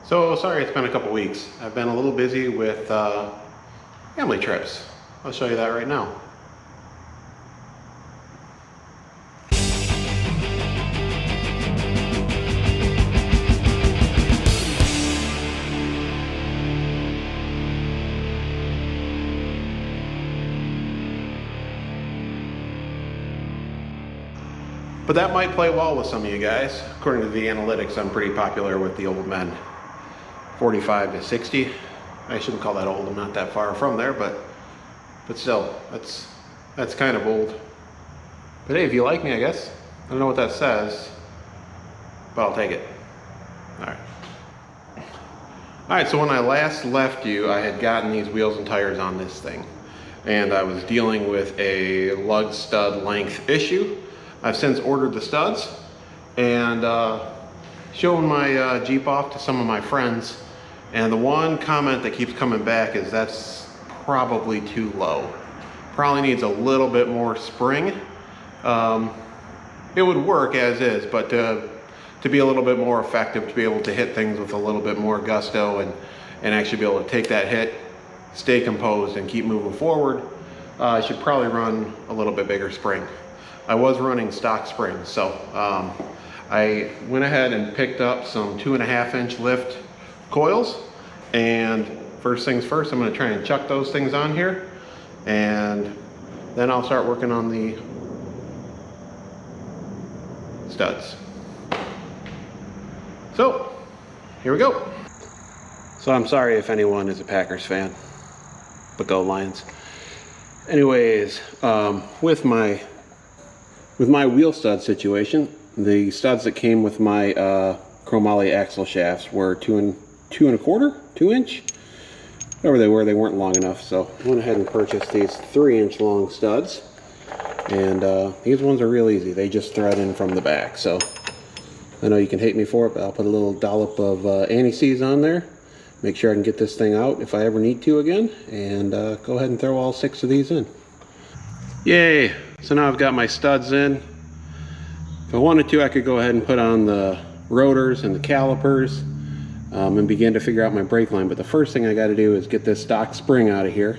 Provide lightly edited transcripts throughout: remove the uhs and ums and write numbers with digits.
So sorry it's been a couple weeks. I've been a little busy with family trips. I'll show you that right now. But that might play well with some of you guys. According to the analytics, I'm pretty popular with the old men. 45 to 60. I shouldn't call that old, I'm not that far from there, but still, that's kind of old. But hey, if you like me, I guess. I don't know what that says, but I'll take it. Alright. Alright, so when I last left you, I had gotten these wheels and tires on this thing. And I was dealing with a lug stud length issue. I've since ordered the studs and shown my Jeep off to some of my friends, and the one comment that keeps coming back is that's probably too low. Probably needs a little bit more spring. It would work as is, but to be a little bit more effective, to be able to hit things with a little bit more gusto and actually be able to take that hit, stay composed, and keep moving forward, I should probably run a little bit bigger spring. I was running stock springs, so I went ahead and picked up some 2.5-inch lift coils, and first things first, I'm going to try and chuck those things on here, and then I'll start working on the studs. So here we go. So I'm sorry if anyone is a Packers fan, but go Lions. Anyways, with my wheel stud situation, the studs that came with my chromoly axle shafts were 2 inch, whatever they were. They weren't long enough, so I went ahead and purchased these 3-inch long studs, and these ones are real easy. They just thread in from the back. So I know you can hate me for it, but I'll put a little dollop of anti-seize on there, make sure I can get this thing out if I ever need to again, and go ahead and throw all 6 of these in. Yay! So now I've got my studs in. If I wanted to, I could go ahead and put on the rotors and the calipers and begin to figure out my brake line. But the first thing I got to do is get this stock spring out of here.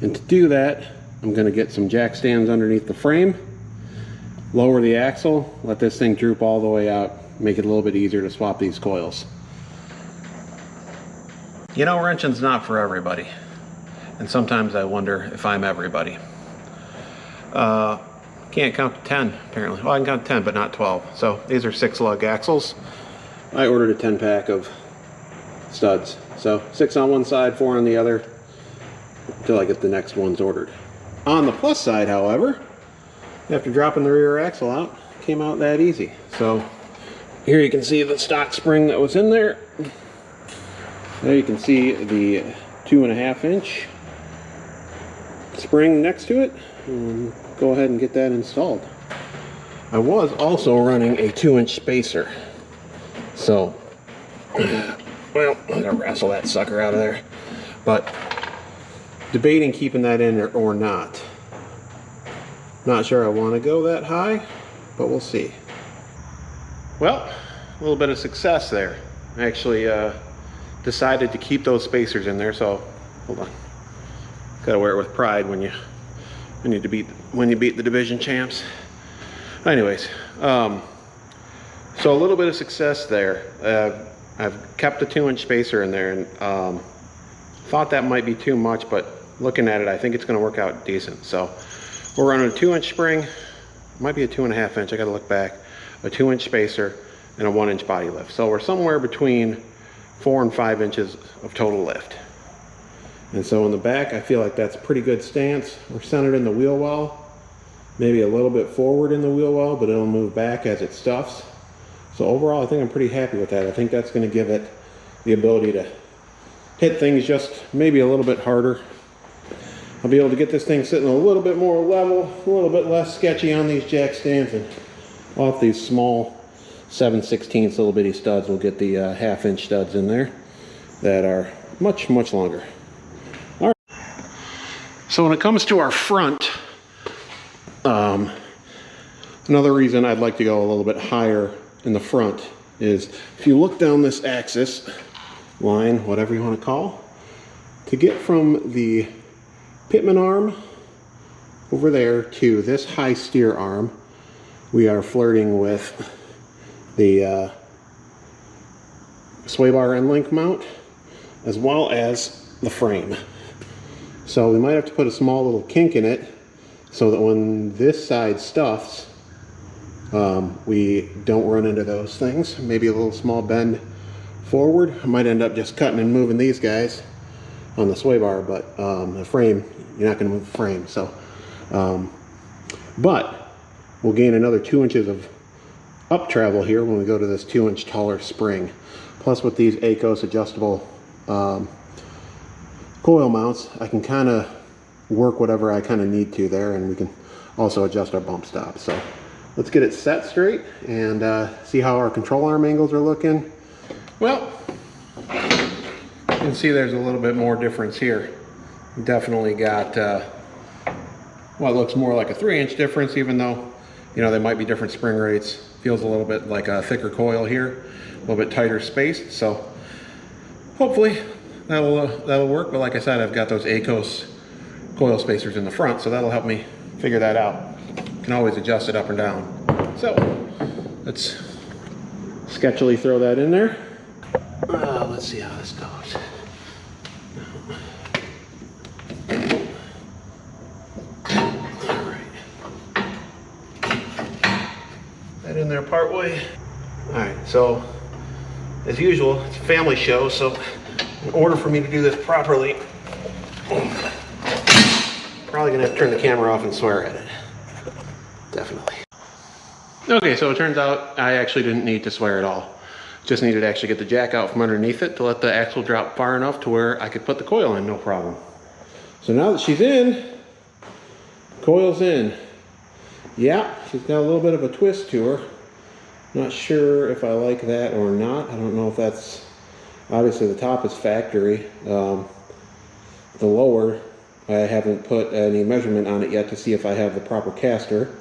And to do that, I'm going to get some jack stands underneath the frame, lower the axle, let this thing droop all the way out, make it a little bit easier to swap these coils. You know, wrenching's not for everybody. And sometimes I wonder if I'm everybody. Can't count to 10 apparently. Well, I can count to 10 but not 12. So these are 6 lug axles. I ordered a 10-pack of studs, so 6 on one side, 4 on the other, until I get the next ones ordered. On the plus side, however, after dropping the rear axle out, it came out that easy. So here you can see the stock spring that was in there. There you can see the 2.5-inch spring next to it. And go ahead and get that installed. I was also running a 2-inch spacer, so well, I gotta wrestle that sucker out of there, but debating keeping that in there or not. Not sure I want to go that high, but we'll see. Well, a little bit of success there. I actually decided to keep those spacers in there, so hold on, gotta wear it with pride when you beat the division champs. Anyways, so a little bit of success there. I've kept a 2-inch spacer in there, and thought that might be too much, but looking at it, I think it's going to work out decent. So we're running a 2-inch spring, might be a 2.5-inch. I got to look back. A 2-inch spacer and a 1-inch body lift. So we're somewhere between 4 and 5 inches of total lift. And so in the back, I feel like that's a pretty good stance. We're centered in the wheel well, maybe a little bit forward in the wheel well, but it'll move back as it stuffs. So overall, I think I'm pretty happy with that. I think that's going to give it the ability to hit things just maybe a little bit harder. I'll be able to get this thing sitting a little bit more level, a little bit less sketchy on these jack stands, and off these small 7/16 little bitty studs, we'll get the 1/2-inch studs in there that are much longer. All right. So when it comes to our front, another reason I'd like to go a little bit higher in the front is if you look down this axis, line, whatever you want to call, to get from the pitman arm over there to this high steer arm. We are flirting with the sway bar end link mount as well as the frame. So we might have to put a small little kink in it so that when this side stuffs, we don't run into those things. Maybe a little small bend forward. I might end up just cutting and moving these guys on the sway bar, but the frame, you're not going to move the frame. So, but we'll gain another 2 inches of up travel here when we go to this 2-inch taller spring. Plus with these ACOS adjustable coil mounts, I can kind of work whatever I kind of need to there, and we can also adjust our bump stop. So let's get it set straight and see how our control arm angles are looking. Well, you can see there's a little bit more difference here. Definitely got what looks more like a 3-inch difference, even though, you know, they might be different spring rates. Feels a little bit like a thicker coil here, a little bit tighter spaced. So hopefully that'll work. But like I said, I've got those ACOS coil spacers in the front, so that'll help me figure that out. Can always adjust it up and down. So let's sketchily throw that in there. Let's see how this goes. All right. That in there part way. All right, so as usual, it's a family show, so in order for me to do this properly, probably gonna have to turn the camera off and swear at it. Definitely. Okay, so it turns out I actually didn't need to swear at all. Just needed to actually get the jack out from underneath it to let the axle drop far enough to where I could put the coil in, no problem. So now that she's in, coil's in. Yeah, she's got a little bit of a twist to her. Not sure if I like that or not. I don't know if that's, obviously the top is factory. The lower, I haven't put any measurement on it yet to see if I have the proper caster.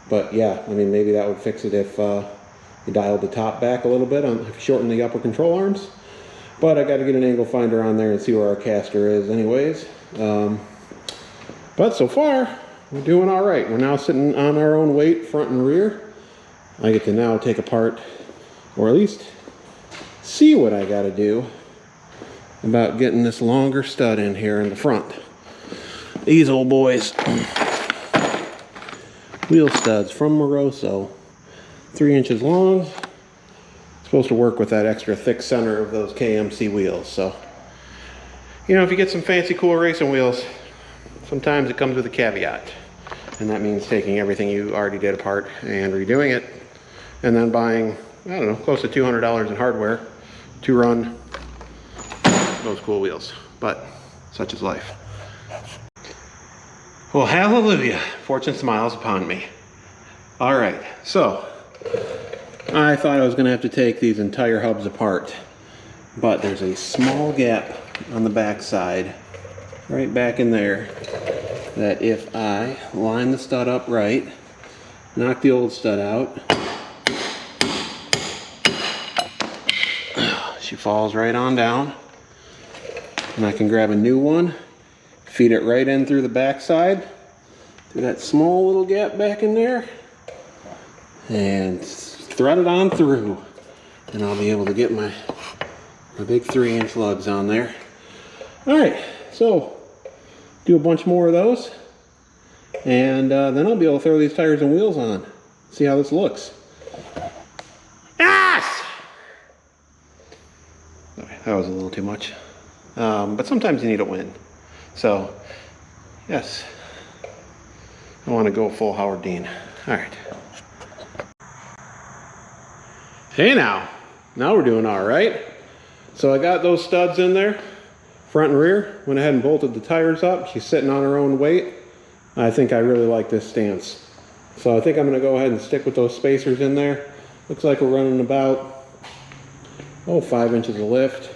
But yeah, I mean, maybe that would fix it if you dialed the top back a little bit, shorten the upper control arms. But I got to get an angle finder on there and see where our caster is anyways. But so far, we're doing all right. We're now sitting on our own weight, front and rear. I get to now take apart, or at least see what I got to do about getting this longer stud in here in the front. These old boys, wheel studs from Moroso, 3 inches long. Supposed to work with that extra thick center of those KMC wheels. So, you know, if you get some fancy cool racing wheels, sometimes it comes with a caveat. And that means taking everything you already did apart and redoing it, and then buying, I don't know, close to $200 in hardware to run those cool wheels. But such is life. Well, hallelujah. Fortune smiles upon me. All right, so I thought I was going to have to take these entire hubs apart, but there's a small gap on the back side, right back in there, that if I line the stud up right, knock the old stud out, she falls right on down, and I can grab a new one, feed it right in through the back side, through that small little gap back in there, and thread it on through, and I'll be able to get my big 3-inch lugs on there. All right, so do a bunch more of those, and then I'll be able to throw these tires and wheels on, see how this looks. Yes! Okay, that was a little too much, but sometimes you need a win. So yes, I want to go full Howard Dean. All right. Hey now we're doing all right. So I got those studs in there, front and rear. Went ahead and bolted the tires up. She's sitting on her own weight. I think I really like this stance. So I think I'm going to go ahead and stick with those spacers in there. Looks like we're running about, 5 inches of lift.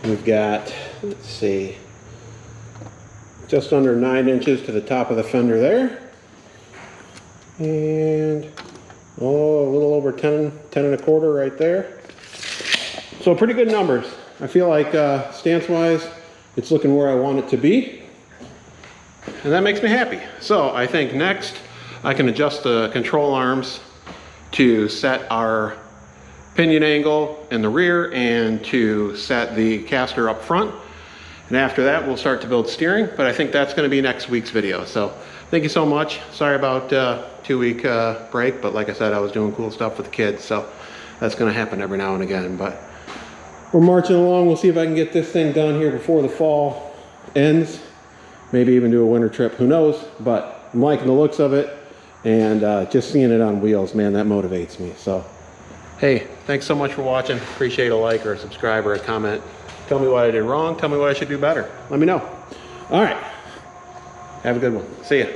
We've got, let's see, just under 9 inches to the top of the fender there. And a little over 10 and a quarter right there. So pretty good numbers. I feel like stance-wise, it's looking where I want it to be. And that makes me happy. So I think next I can adjust the control arms to set our pinion angle in the rear and to set the caster up front. And after that, we'll start to build steering, but I think that's gonna be next week's video. So thank you so much. Sorry about 2-week break, but like I said, I was doing cool stuff with the kids, so that's gonna happen every now and again. But we're marching along. We'll see if I can get this thing done here before the fall ends. Maybe even do a winter trip, who knows? But I'm liking the looks of it, and just seeing it on wheels, man, that motivates me. So, hey, thanks so much for watching. Appreciate a like or a subscribe or a comment. Tell me what I did wrong. Tell me what I should do better. Let me know. All right. Have a good one. See ya.